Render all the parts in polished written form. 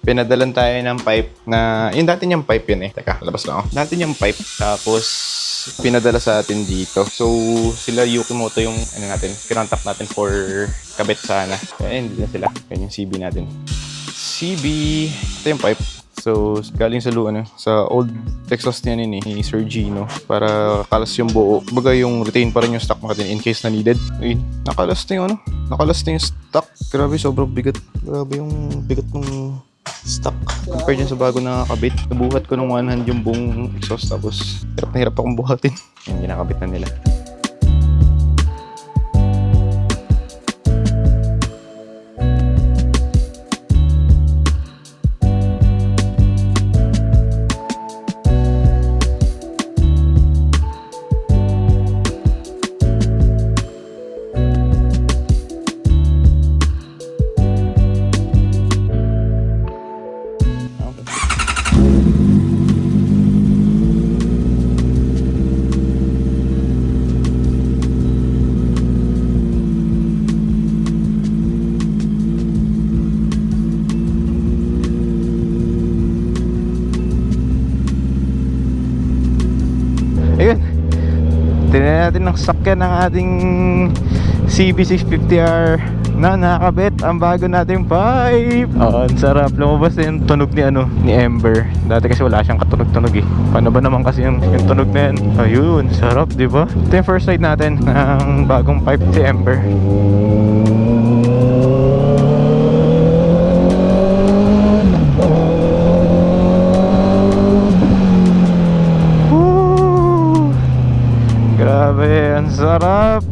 pinadalan tayo ng pipe na, yung dati niyang pipe yun eh. Teka, labas lang ako. Dati niyang pipe, tapos pinadala sa atin dito. So, sila Yukimoto yung, ano natin, kinontak natin for kabit sana. Kaya hindi na sila. Yan yung CB natin. CB, ito yung pipe. So, galing sa sa old exhaust niya ni Sir Gino para kalas yung buo. Baga yung retain pa rin yung stock natin in case na needed. Ayun, nakalas na yung nakalas na yung stock. Grabe, sobrang bigat. Grabe yung bigat ng stock. Compared dyan sa bago na nakakabit. Nabuhat ko ng one hand yung buong exhaust tapos hirap na hirap akong buhatin. Yung ginakabit na nila. Ayun, tingnan natin ng sakyan ng ating CB650R na nakakabit ang bago nating pipe. Oh, ang sarap. Lumabas na yung tunog ni Ember. Dati kasi wala siyang katunog-tunog eh. Paano ba naman kasi yung tunog na yan? Ayun, sarap, di ba? Ito yung first ride natin ng bagong pipe si Ember. Grabe, ang sarap.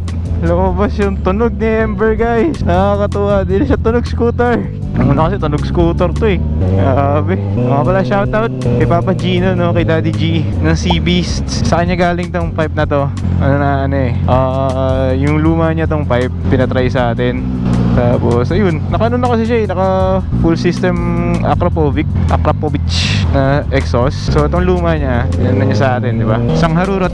Lumabas yung tunog ni Ember, guys. Nakakatuwa. Hindi siya tunog scooter. Ang kasi tunog scooter to eh. Grabe. Mga pala, shoutout kay Papa Gino, no? Kay Daddy G ng Sea-Beast. Sa kanya galing tong pipe na to. Yung luma niya tong pipe pinatry sa atin. Tapos ayun, naka kasi siya eh, naka full system Akrapovic na exhaust. So itong luma niya, pinano niya sa atin, di ba? Isang harurot.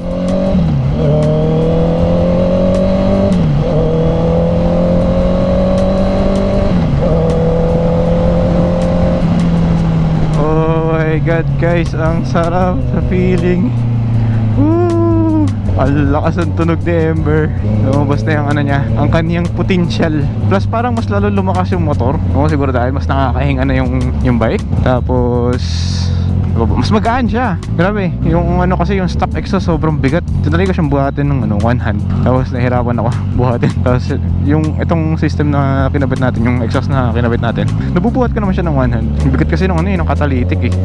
Oh my god, guys, ang sarap sa feeling. Woo! Ang lakas ng tunog ni Ember. Lumabas na yung ang kaniyang potential. Plus parang mas lalo lumakas yung motor. Oo, siguro dahil mas nakakahinga na yung bike. Tapos mas magaan siya. Grabe. Yung kasi yung stock exhaust sobrang bigat. Tinry ko siyang buhatin ng one hand. Tapos nahirapan ako buhatin. Tapos yung itong system na kinabit natin, yung exhaust na kinabit natin, nabubuhat ko naman siya ng one hand. Yung bigat kasi ng yung catalytic eh.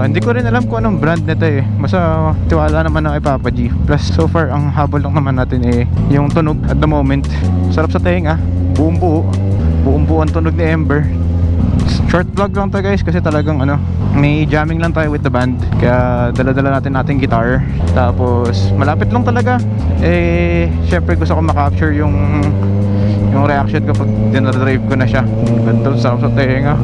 Hindi ko rin alam kung anong brand nito eh. Basta tiwala naman ng kay Papa G. Plus so far ang habol lang naman natin eh yung tunog at the moment. Sarap sa tenga. Buong buo ang tunog ni Ember. Short vlog lang to, guys, kasi talagang may jamming lang tayo with the band. Kaya dala-dala natin guitar. Tapos malapit lang talaga. Eh syempre gusto ko ma-capture yung reaction kapag dinadrive ko na siya. Ganda, sarap sa tenga.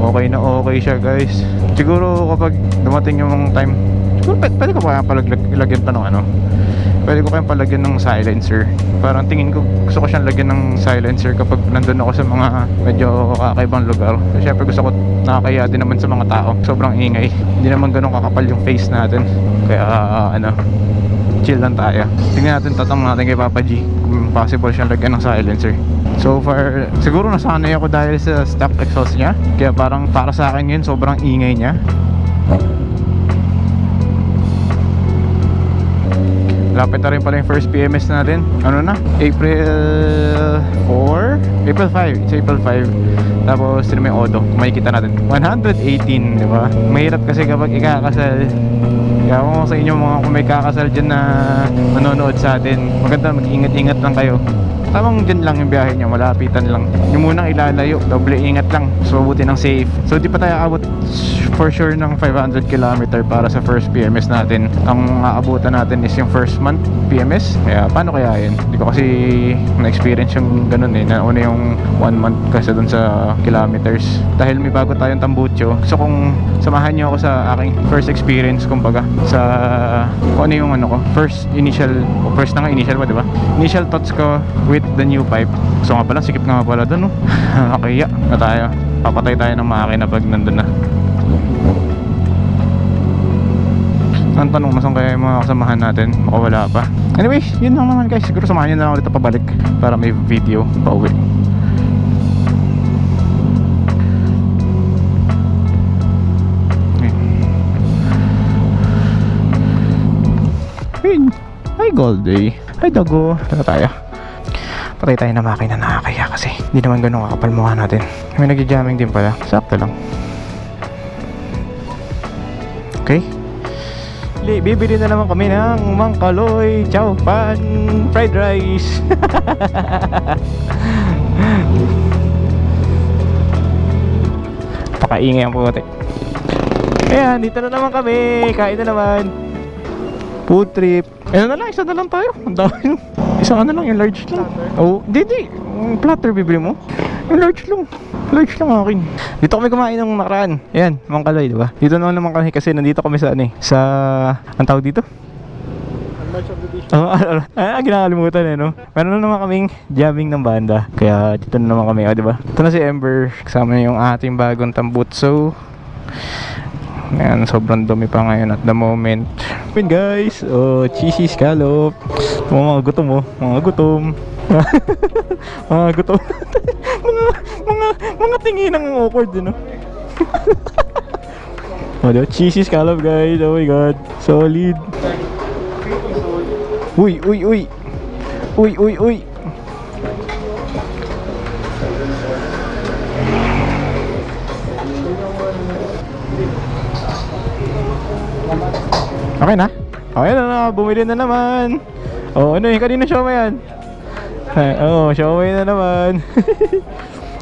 Okay na okay siya, guys. Siguro kapag dumating yung time, siguro pwede ko pa palagyan pa ng pwede ko kayong palagyan ng silencer. Parang tingin ko gusto ko siyang lagyan ng silencer kapag nandun ako sa mga medyo kakaibang lugar. Siyempre gusto ko nakakaya din naman sa mga tao. Sobrang ingay. Hindi naman ganun kakapal yung face natin. Kaya chill lang tayo. Tingnan natin, tatanong natin kay Papa G kung possible siyang lagyan ng silencer. So far, siguro nasanay ako dahil sa stock exhaust niya. Kaya parang para sa akin yun, sobrang ingay niya. Lapit na rin pala yung first PMS natin. April 4? April 5. It's April 5. Tapos sino may odo, makikita natin 118, di ba? Mahirap kasi kapag ikakasal. Kaya kung sa inyo mga kung may kakasal dyan na manonood sa atin, maganda mag-ingat-ingat lang kayo. Tamang dyan lang yung biyahe nyo, malapitan lang. Yung munang ilalayo, doble ingat lang. So mabuti ng safe. So di pa tayo abot for sure ng 500 km para sa first PMS natin. Ang aabutan natin is yung first month PMS. Kaya paano kaya yun? Hindi ko kasi na-experience yung ganun eh. Nauna yung 1 month kasi dun sa kilometers. Dahil may bago tayong tambucho, gusto kong samahan nyo ako sa aking first experience, kumbaga. Sa kung ano yung ko, first na nga initial mo, diba? Initial thoughts ko with skip the new pipe. So nga pala, sikip nga pala dun, no? Nakakaya na tayo. Papatay tayo ng makina pag nandun na. Ang tanong, masan kaya yung mga kasamahan natin? Baka wala pa. Anyways, yun lang naman guys. Siguro samahan nyo na lang dito pabalik para may video pauwi. Hi Goldie. Hi Dago. Tara tayo. Patay tayo na makina, nakakaya kasi hindi naman ganun kakapal mukha natin. May nagja-jamming din pala. Sakto lang. Okay. Bibili na naman kami ng Mang Kaloy Chow Pan Fried Rice. Pakaingay ang puti. Ayan, dito na naman kami. Kain na naman. Food trip. Ano na lang, isa na lang tayo. Ang dami. Isa na lang, yung large lang. Oh, hindi. Yung platter bibili mo. Yung large lang. Large lang akin. Dito kami kumain ng nakaraan. Ayan, Mang Kaloy, diba? Dito naman kami kasi nandito kami sa ano eh. Sa, ang tawag dito? March of the Bishop. Ginakalimutan eh, no? Meron na naman kaming jamming ng banda. Kaya dito na naman kami, diba? Ito na si Ember. Kasama niya yung ating bagong tambutso. Ayan, sobrang dumi pa ngayon at the moment. Win guys, oh, cheesy scallop. Mga gutom, oh, mga gutom. Mga gutom. mga tingin ng awkward din, no? Oh, diba? Cheesy scallop guys, oh my god, solid. Uy. Okay na? Okay na, bumili na naman. Oh, ano yung kanina siomay yan? Oh, siomay na naman.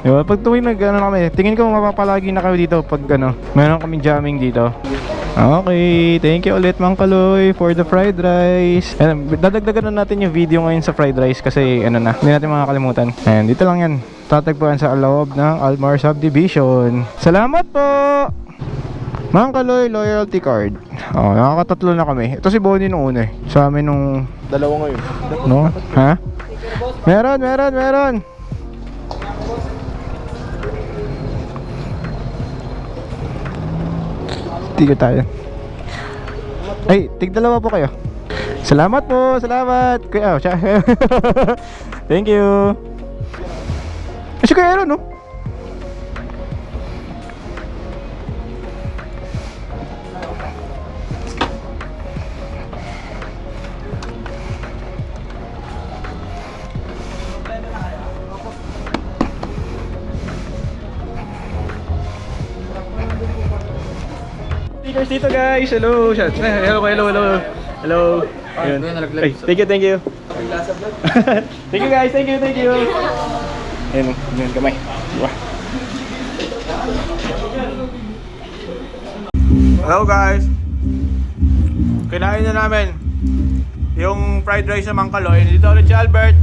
Diba, pag tuwing ano kami, tingin ko mapapalagi na kayo dito pag ano, meron kaming jamming dito. Okay, thank you ulit Mang Kaloy for the fried rice. Dadagdagan na natin yung video ngayon sa fried rice kasi ano na, hindi natin makakalimutan. Ayan, dito lang yan. Tatagpuan sa loob ng Almar Subdivision. Salamat po! Mang Kaloy loyalty card. Oh, nakakatatlo na kami. Ito si Bonnie nung una eh. Sa amin nung dalawa ngayon. No? Ha? Meron. Tiga tayo. Ay, tig-dalawa po kayo. Salamat po, salamat. Kuya, siya. Thank you. Si Kuya Aaron, no? Stickers dito guys. Hello. Hello. Ayun. Ay, thank you. Thank you guys. Thank you. Ayun, ganyan kamay. Wah. Hello guys. Kinain na namin yung fried rice sa Mang Kaloy. Dito ulit si Albert.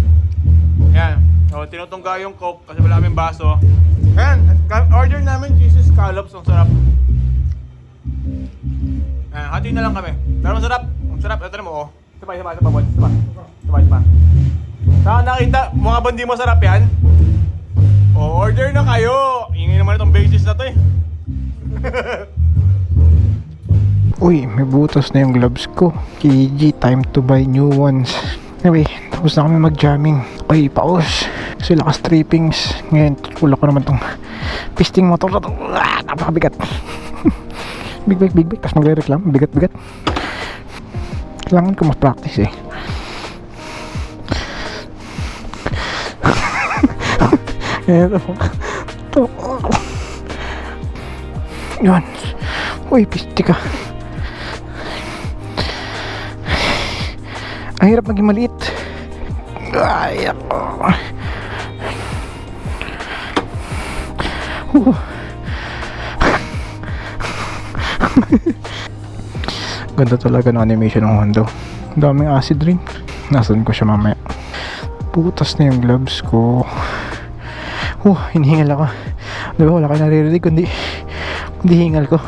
Yan. O, tinutungga yung coke kasi wala kaming baso. Ayan, order namin cheesy scallops. Ang sarap. Hati na lang kami. Pero masarap. Ang sarap. Ito na mo, oh. Sabay. Saan nakita? Mga bandi masarap yan? Oh, order na kayo. Ingay naman itong basis na to eh. Uy, may butas na yung gloves ko. KG, time to buy new ones. Anyway, tapos na kami mag-jamming. Okay, pause. Kasi lakas trippings. Ngayon, wala ko naman tong pisting motor na to. Napakabigat. Big bike. Tapos magre-reklam. Bigat. Kailangan ko mas practice eh. Ito. Yun. Uy, pisti ka. Ang hirap maging maliit. Ay, ako. Ganda talaga ng animation ng Hondo. Ang daming acid rin. Nasaan ko siya mamaya. Putas na yung gloves ko. Hinihingal ako. Diba wala kayo naririnig kundi hingal ko.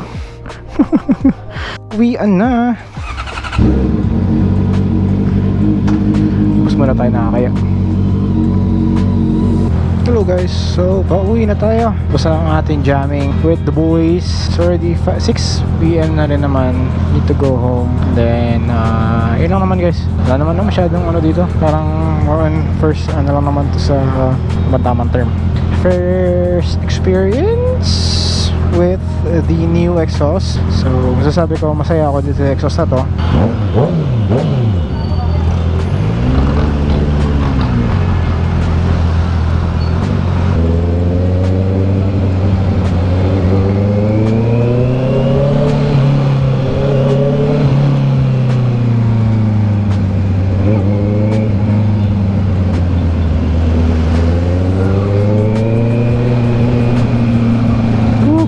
Uwian na. Mas muna tayo nakakaya. Hello guys, so pauwi na tayo. Basta ang ating jamming with the boys. It's already 6 PM na rin naman. Need to go home. Then, yun lang naman guys. Wala naman na masyadong ano dito. Parang more on first, ano lang naman to sa tamang term. First experience with the new exhaust. So, masasabi ko masaya ako dito sa exhaust na to.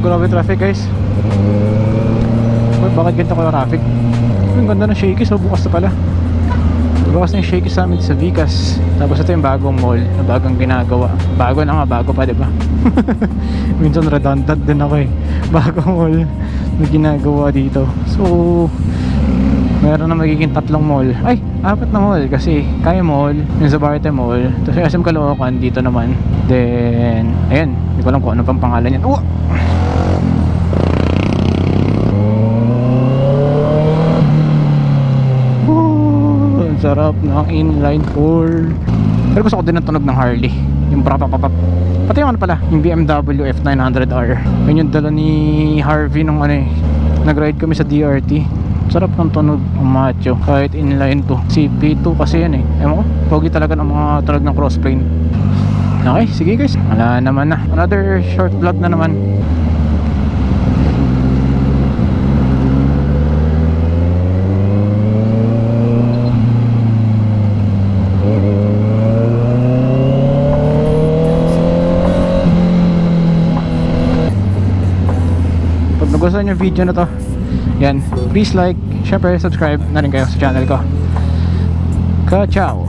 Grabe traffic guys. Uy, bakit ganito ka traffic? Ang ganda ng Shakey's, so bukas na pala. Bukas na yung Shakey's sa amin sa Vicas. Tapos ito yung bagong mall na bagong ginagawa. Bago na nga, bago pa diba? Minsan redundant din ako eh. Bagong mall na ginagawa dito. So meron na magiging 3 mall. Ay, 4 na mall kasi Kaya Mall, yung Zabarte Mall, tapos yung SM Caloocan dito naman. Then, ayan, hindi ko alam kung ano pang pangalan yan. Sarap ng inline 4. Pero gusto ko din ng tunog ng Harley. Yung papapapap. Pati yung ano pala, yung BMW F900R. Yun yung dala ni Harvey nung ano eh. Nag-ride kami sa DRT. Sarap ng tunog ng macho. Kahit inline 2. CP2 kasi yan eh. Ewan ko, pogi talaga ng mga tunog ng crossplane. Okay, sige guys. Wala naman na. Another short vlog na naman. Gusto nyo yung video na to, yan, please like, syempre subscribe na rin kayo sa channel ko. Ka-ciao.